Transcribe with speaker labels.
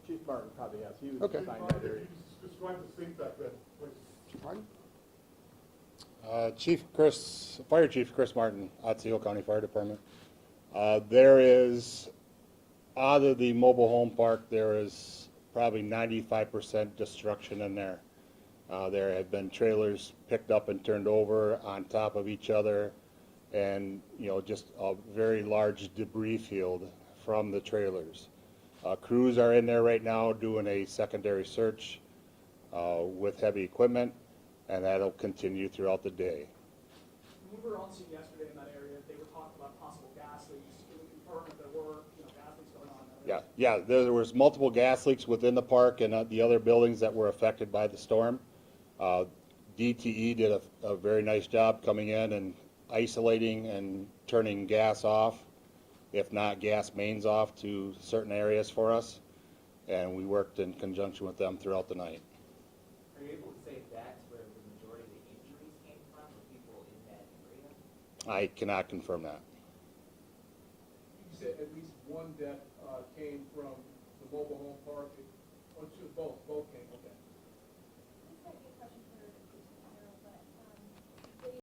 Speaker 1: Chief Martin probably has. He was
Speaker 2: Okay.
Speaker 1: behind that area.
Speaker 3: Describe the scene back then, please.
Speaker 2: Chief Martin?
Speaker 4: Fire Chief Chris Martin, Otsego County Fire Department. There is, out of the mobile home park, there is probably 95% destruction in there. There have been trailers picked up and turned over on top of each other, and just a very large debris field from the trailers. Crews are in there right now doing a secondary search with heavy equipment, and that'll continue throughout the day.
Speaker 5: When we were on scene yesterday in that area, they were talking about possible gas leaks. Can we confirm if there were gas leaks going on?
Speaker 4: Yeah, there was multiple gas leaks within the park and the other buildings that were affected by the storm. DTE did a very nice job coming in and isolating and turning gas off, if not gas mains off, to certain areas for us, and we worked in conjunction with them throughout the night.
Speaker 6: Are you able to say if that's where the majority of the injuries came from, the people in that area?
Speaker 4: I cannot confirm that.
Speaker 3: You said at least one death came from the mobile home park.